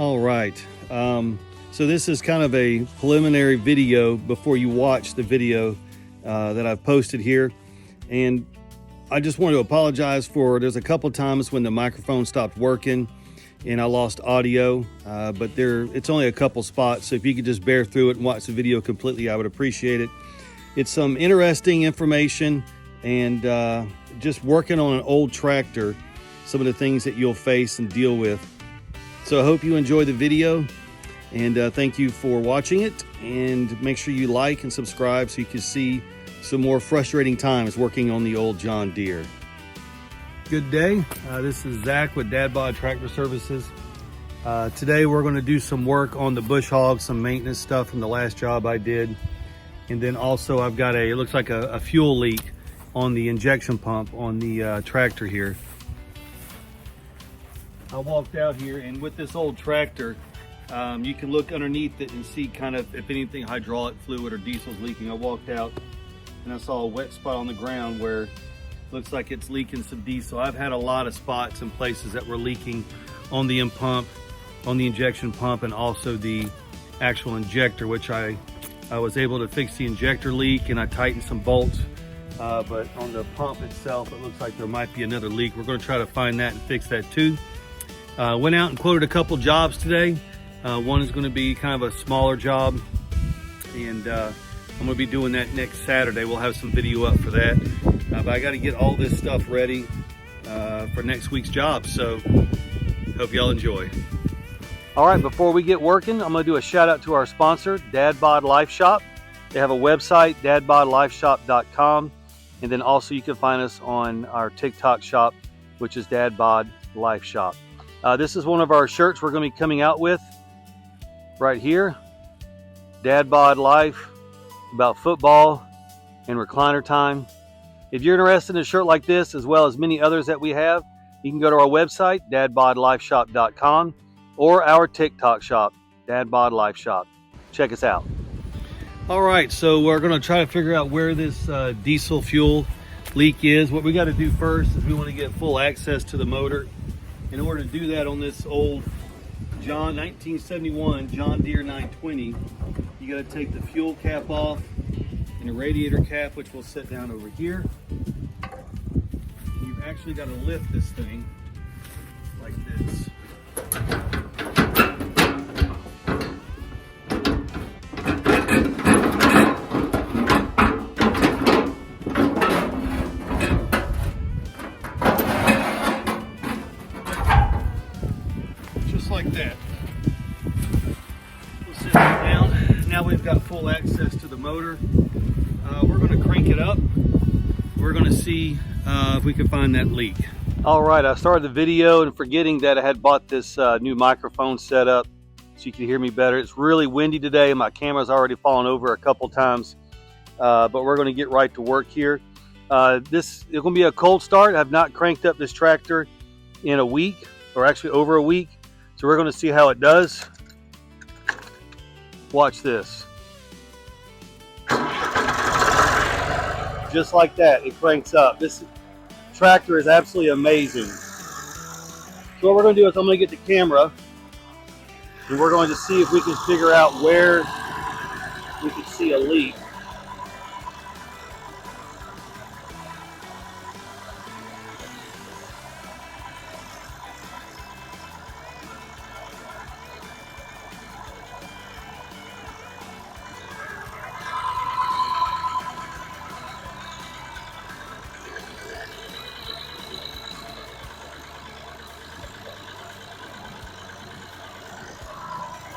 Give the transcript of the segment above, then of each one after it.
All right. So this is kind of a preliminary video before you watch the video that I've posted here. And I just want to apologize for, there's a couple times when the microphone stopped working and I lost audio, but it's only a couple spots. So if you could just bear through it and watch the video completely, I would appreciate it. It's some interesting information and just working on an old tractor, some of the things that you'll face and deal with. So I hope you enjoy the video, and thank you for watching it, and make sure you like and subscribe so you can see some more frustrating times working on the old John Deere. Good day, this is Zach with DadBod Tractor Services. Today we're going to do some work on the bush hog, some maintenance stuff from the last job I did. And then also I've got it looks like a fuel leak on the injection pump on the tractor here. I walked out here, and with this old tractor, you can look underneath it and see kind of if anything hydraulic fluid or diesel's leaking. I walked out and I saw a wet spot on the ground where it looks like it's leaking some diesel. I've had a lot of spots and places that were leaking on the pump, on the injection pump, and also the actual injector, which I was able to fix the injector leak and I tightened some bolts. But on the pump itself, it looks like there might be another leak. We're going to try to find that and fix that too. Went out and quoted a couple jobs today. One is going to be kind of a smaller job, and I'm going to be doing that next Saturday. We'll have some video up for that. But I got to get all this stuff ready for next week's job. So hope y'all enjoy. All right, before we get working, I'm going to do a shout out to our sponsor, DadBod Life Shop. They have a website, dadbodlifeshop.com. And then also you can find us on our TikTok shop, which is DadBod Life Shop. This is one of our shirts we're going to be coming out with right here. DadBod Life, about football and recliner time. If you're interested in a shirt like this, as well as many others that we have, you can go to our website, dadbodlifeshop.com, or our TikTok shop, DadBod Life Shop. Check us out. All right, so we're going to try to figure out where this diesel fuel leak is. What we got to do first is we want to get full access to the motor. In order to do that on this old 1971 John Deere 920, you got to take the fuel cap off and the radiator cap, which will sit down over here. You've actually got to lift this thing like this. Like that. We'll sit that down. Now we've got full access to the motor. We're going to crank it up. We're going to see if we can find that leak. All right, I started the video and forgetting that I had bought this new microphone setup so you can hear me better. It's really windy today. My camera's already fallen over a couple times, but we're going to get right to work here. This is going to be a cold start. I've not cranked up this tractor in a week, or actually over a week. So we're going to see how it does. Watch this. Just like that, it cranks up. This tractor is absolutely amazing. So what we're going to do is I'm going to get the camera and we're going to see if we can figure out where we can see a leak.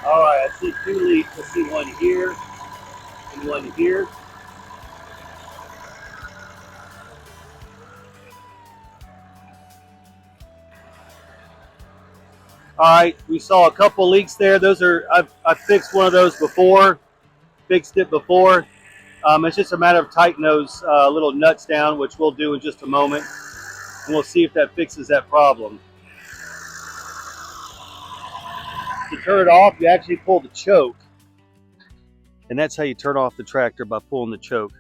All right, I see two leaks. I see one here and one here. All right, we saw a couple leaks there. Those are, I've fixed one of those before, fixed it before. It's just a matter of tightening those little nuts down, which we'll do in just a moment. And we'll see if that fixes that problem. To turn it off, you actually pull the choke. And that's how you turn off the tractor, by pulling the choke.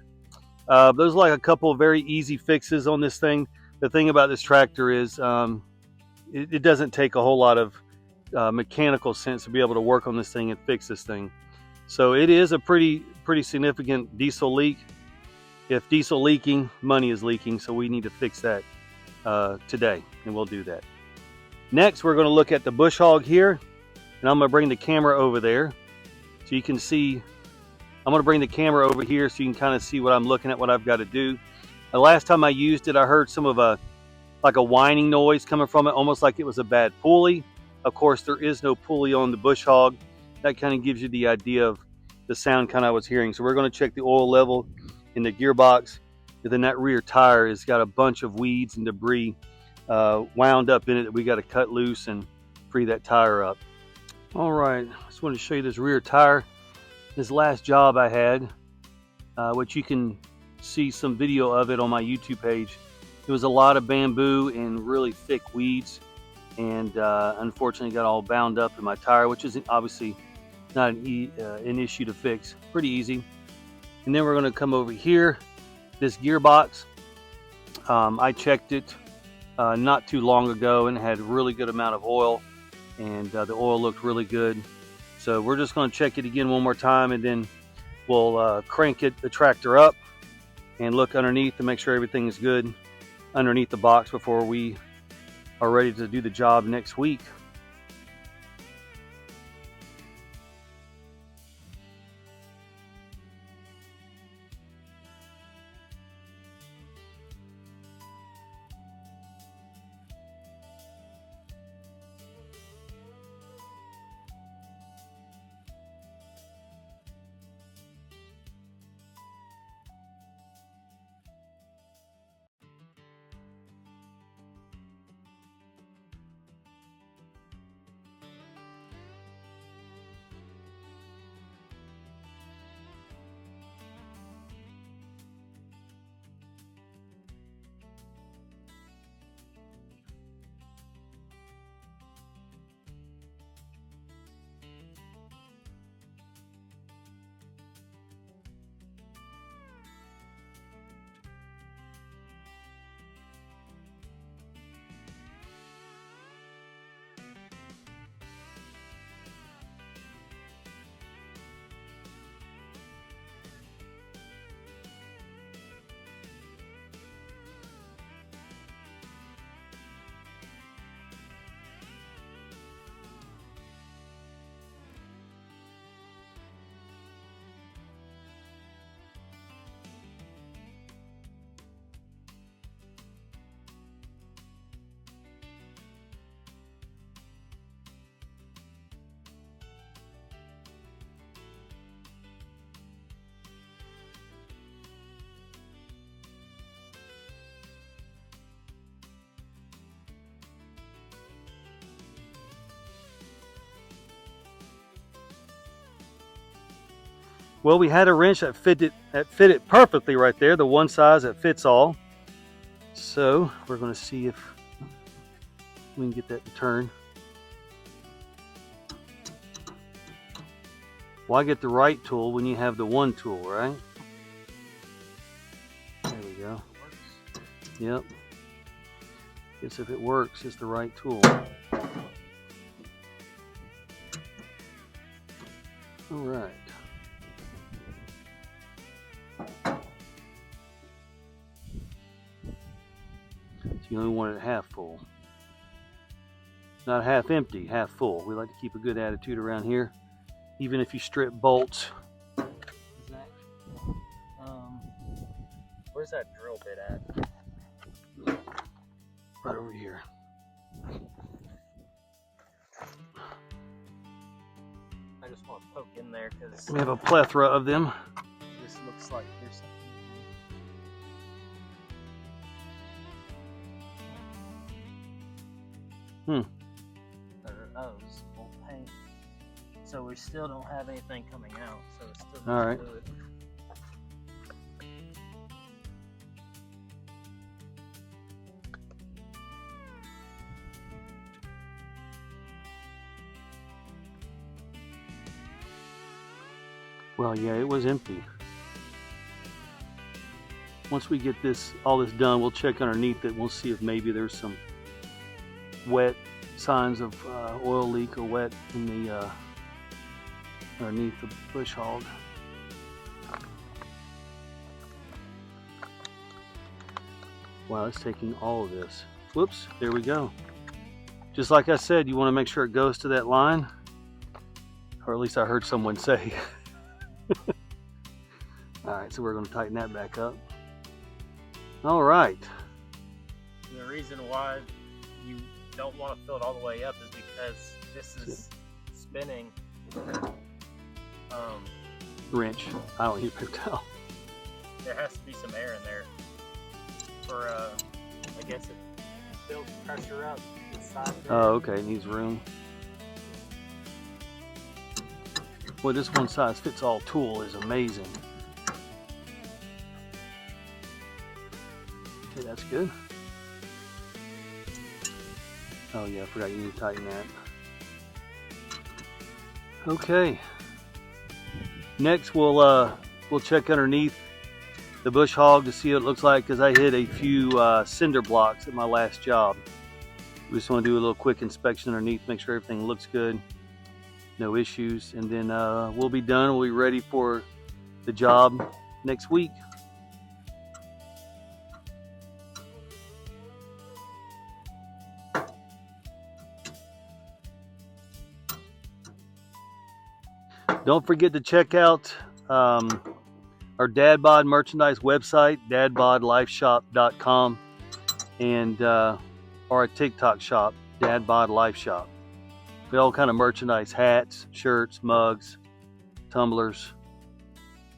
Those are like a couple of very easy fixes on this thing. The thing about this tractor is it doesn't take a whole lot of mechanical sense to be able to work on this thing and fix this thing. So it is a pretty significant diesel leak. If diesel leaking, money is leaking, so we need to fix that today, and we'll do that. Next, we're going to look at the bush hog here, and I'm going to bring the camera over there so you can see. I'm going to bring the camera over here so you can kind of see what I'm looking at, what I've got to do. The last time I used it, I heard some of a whining noise coming from it, almost like it was a bad pulley. Of course, there is no pulley on the bush hog. That kind of gives you the idea of the sound kind of I was hearing. So we're going to check the oil level in the gearbox. And then that rear tire has got a bunch of weeds and debris wound up in it that we got to cut loose and free that tire up. All right, I just wanted to show you this rear tire. This last job I had, which you can see some video of it on my YouTube page. It was a lot of bamboo and really thick weeds, and unfortunately got all bound up in my tire, which is obviously not an issue to fix. Pretty easy. And then we're going to come over here. This gearbox, I checked it not too long ago and had a really good amount of oil, and the oil looked really good. So we're just going to check it again one more time, and then we'll crank the tractor up and look underneath to make sure everything is good underneath the box before we are ready to do the job next week. Well, we had a wrench that fit it perfectly right there, the one size that fits all. So we're going to see if we can get that to turn. Why get the right tool when you have the one tool, right? There we go. Yep. Guess if it works, it's the right tool. All right. You only want it half full. Not half empty, half full. We like to keep a good attitude around here, even if you strip bolts. Where's that drill bit at? Right over here. I just want to poke in there because we have a plethora of them. This looks like there's something. Oh, it's full paint. So we still don't have anything coming out. So it's still all right. Fluid. Well, yeah, it was empty. Once we get all this done, we'll check underneath it. We'll see if maybe there's some wet signs of oil leak or wet in the underneath the bush hog. Wow, it's taking all of this. Whoops, there we go. Just like I said, you want to make sure it goes to that line, or at least I heard someone say. All right, so we're going to tighten that back up. All right. The reason why you don't want to fill it all the way up is because this is spinning. Wrench. I don't need a paper towel. There has to be some air in there for, I guess it builds pressure up inside there. Oh, okay, it needs room. Boy, this one size fits all tool is amazing. Okay, that's good. Oh yeah, I forgot you need to tighten that. Okay. Next we'll check underneath the bush hog to see what it looks like, because I hit a few cinder blocks at my last job. We just want to do a little quick inspection underneath, make sure everything looks good, no issues, and then we'll be done. We'll be ready for the job next week. Don't forget to check out our DadBod merchandise website, dadbodlifeshop.com, and our TikTok shop, DadBod Life Shop. We all kind of merchandise: hats, shirts, mugs, tumblers.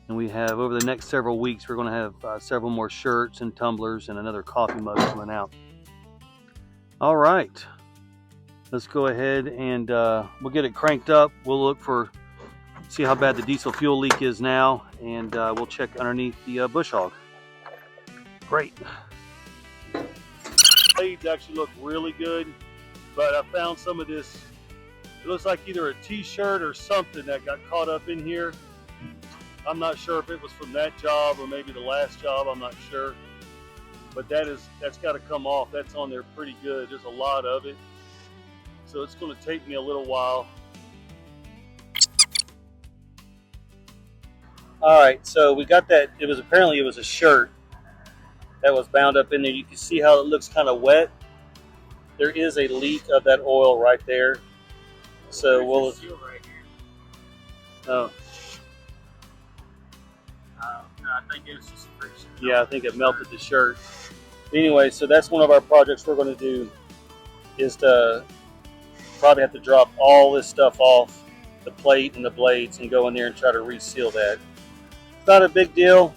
And we have, over the next several weeks, we're going to have several more shirts and tumblers and another coffee mug coming out. All right, let's go ahead and we'll get it cranked up. We'll look for, see how bad the diesel fuel leak is now, and we'll check underneath the bush hog. Great. Blades actually look really good, but I found some of this, it looks like either a t-shirt or something that got caught up in here. I'm not sure if it was from that job or maybe the last job, I'm not sure. But that's got to come off. That's on there pretty good. There's a lot of it. So it's going to take me a little while. All right, so we got that. Apparently it was a shirt that was bound up in there. You can see how it looks kind of wet. There is a leak of that oil right there. So we'll. Right here. Oh. No, I think it was just friction. Yeah, I think it melted the shirt. Anyway, so that's one of our projects we're going to do, is to probably have to drop all this stuff off, the plate and the blades, and go in there and try to reseal that. It's not a big deal,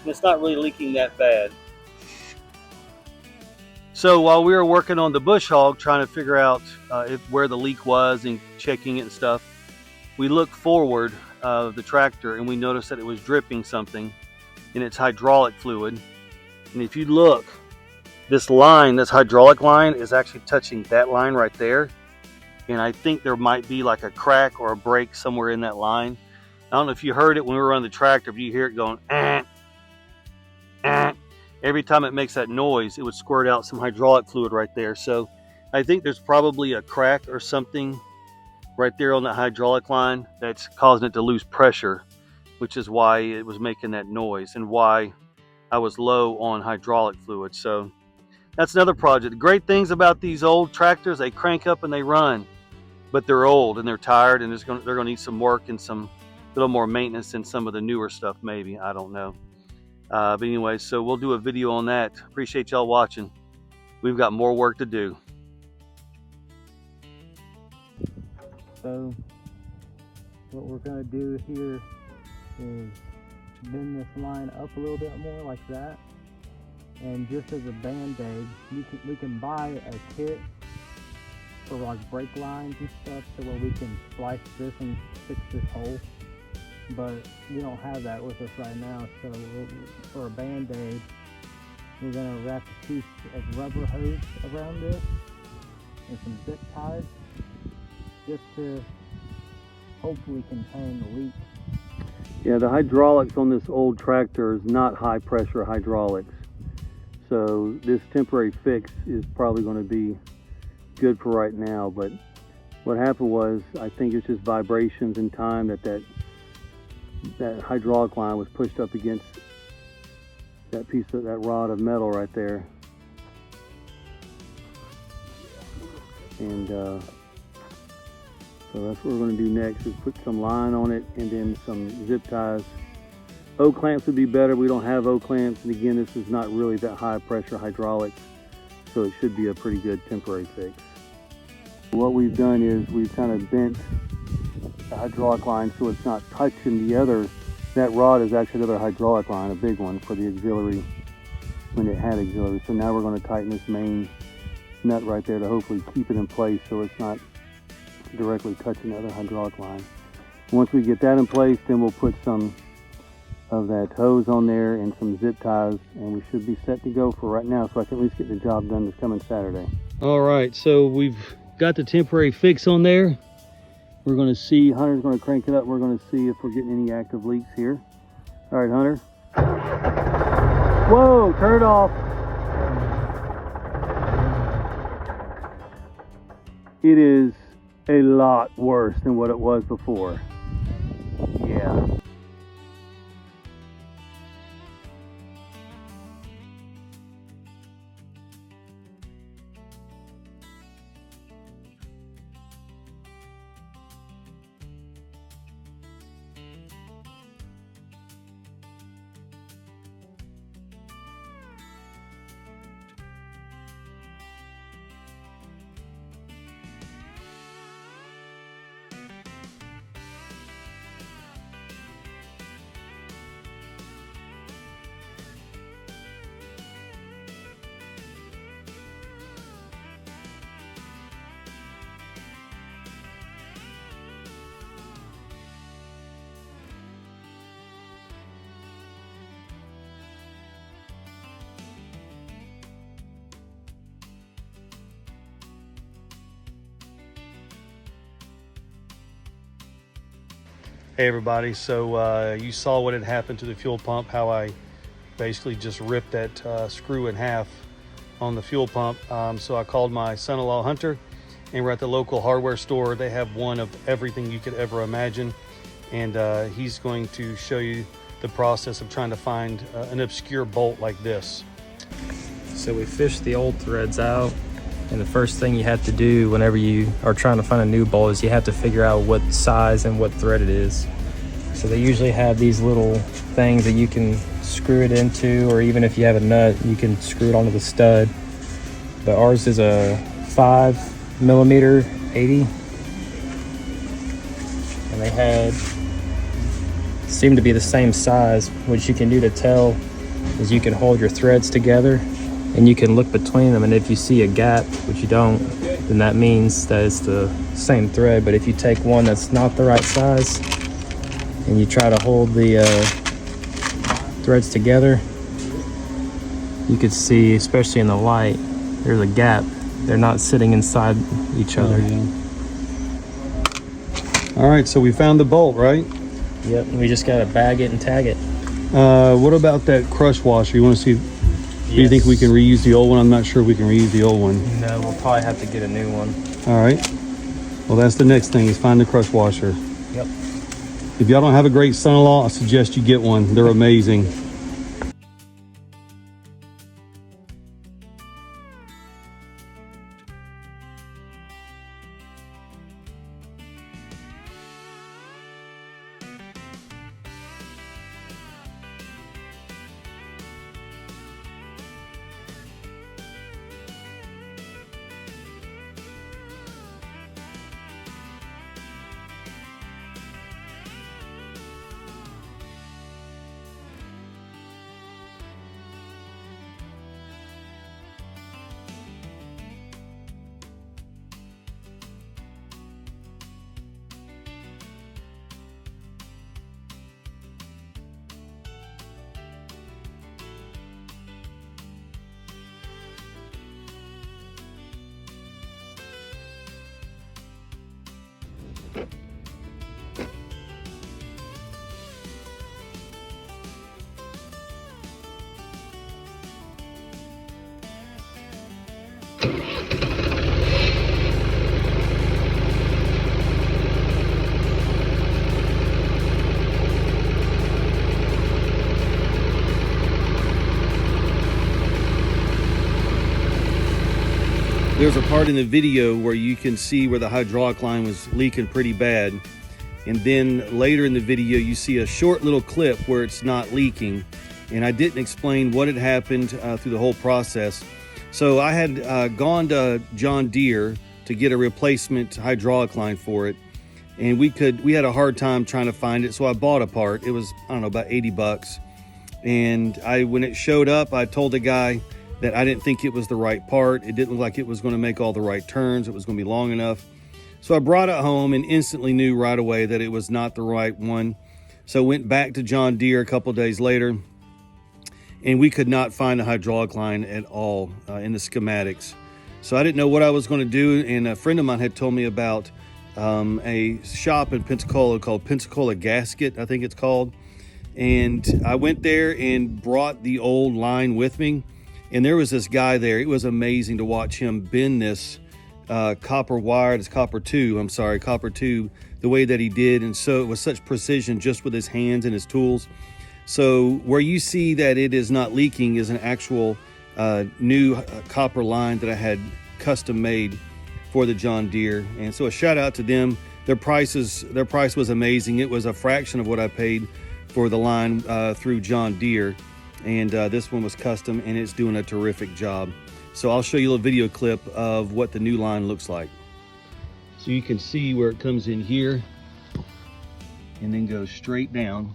and it's not really leaking that bad. So while we were working on the bush hog, trying to figure out where the leak was and checking it and stuff, we looked forward of the tractor and we noticed that it was dripping something in its hydraulic fluid. And if you look, this line, this hydraulic line, is actually touching that line right there. And I think there might be like a crack or a break somewhere in that line. I don't know if you heard it when we were on the tractor, but you hear it going, eh, eh. Every time it makes that noise, it would squirt out some hydraulic fluid right there. So I think there's probably a crack or something right there on that hydraulic line that's causing it to lose pressure, which is why it was making that noise and why I was low on hydraulic fluid. So that's another project. The great things about these old tractors, they crank up and they run, but they're old and they're tired, and they're going to need some work and some little more maintenance than some of the newer stuff, maybe. I don't know. But anyway, so we'll do a video on that. Appreciate y'all watching. We've got more work to do. So what we're going to do here is bend this line up a little bit more like that, and just as a band-aid, we can buy a kit for like brake lines and stuff, so where we can splice this and fix this hole, but we don't have that with us right now. So for a band-aid, we're going to wrap a piece of rubber hose around this and some zip ties, just to hopefully contain the leak. Yeah, the hydraulics on this old tractor is not high pressure hydraulics. So this temporary fix is probably going to be good for right now, but what happened was, I think it's just vibrations in time that hydraulic line was pushed up against that piece of that rod of metal right there. And so that's what we're going to do next, is put some line on it and then some zip ties. O-clamps would be better. We don't have O-clamps, and again, this is not really that high pressure hydraulics, so it should be a pretty good temporary fix. What we've done is we've kind of bent the hydraulic line so it's not touching the other. That rod is actually another hydraulic line, a big one for the auxiliary, when it had auxiliary. So now we're going to tighten this main nut right there to hopefully keep it in place so it's not directly touching the other hydraulic line. Once we get that in place, then we'll put some of that hose on there and some zip ties, and we should be set to go for right now, so I can at least get the job done this coming Saturday. All right, so we've got the temporary fix on there. We're going to see, Hunter's going to crank it up. We're going to see if we're getting any active leaks here. All right, Hunter. Whoa, turn it off. It is a lot worse than what it was before. Yeah. Hey everybody, so you saw what had happened to the fuel pump, how I basically just ripped that screw in half on the fuel pump. So I called my son-in-law Hunter, and we're at the local hardware store. They have one of everything you could ever imagine, and he's going to show you the process of trying to find an obscure bolt like this. So we fished the old threads out, and the first thing you have to do whenever you are trying to find a new bolt is you have to figure out what size and what thread it is. So they usually have these little things that you can screw it into, or even if you have a nut, you can screw it onto the stud. But ours is a 5mm 80, and they seem to be the same size. What you can do to tell is you can hold your threads together and you can look between them, and if you see a gap, which you don't, then that means that it's the same thread. But if you take one that's not the right size and you try to hold the threads together, you could see, especially in the light, there's a gap. They're not sitting inside each other. All right, so we found the bolt, right? Yep, we just gotta bag it and tag it. What about that crush washer? You want to see? Do you think we can reuse the old one? I'm not sure we can reuse the old one. No, we'll probably have to get a new one. All right. Well, that's the next thing, is find the crush washer. Yep. If y'all don't have a great son-in-law, I suggest you get one. They're amazing. there's a part in the video where you can see where the hydraulic line was leaking pretty bad. And then later in the video, you see a short little clip where it's not leaking. And I didn't explain what had happened through the whole process. So I had gone to John Deere to get a replacement hydraulic line for it. And we had a hard time trying to find it. So I bought a part. It was, I don't know, about 80 bucks. And when it showed up, I told the guy that I didn't think it was the right part. It didn't look like it was going to make all the right turns. It was going to be long enough. So I brought it home and instantly knew right away that it was not the right one. So went back to John Deere a couple days later, and we could not find the hydraulic line at all in the schematics. So I didn't know what I was going to do, and a friend of mine had told me about a shop in Pensacola called Pensacola Gasket, I think it's called. And I went there and brought the old line with me, and there was this guy there. It was amazing to watch him bend this copper tube, the way that he did. And so it was such precision just with his hands and his tools. So where you see that it is not leaking is an actual new copper line that I had custom made for the John Deere. And so a shout out to them. Their price was amazing. It was a fraction of what I paid for the line through John Deere. And this one was custom, and it's doing a terrific job. So I'll show you a video clip of what the new line looks like. So you can see where it comes in here and then goes straight down.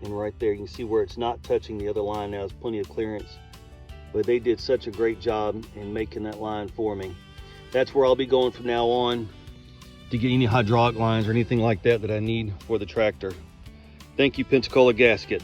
And right there, you can see where it's not touching the other line now. There's plenty of clearance. But they did such a great job in making that line for me. That's where I'll be going from now on to get any hydraulic lines or anything like that that I need for the tractor. Thank you, Pensacola Gasket.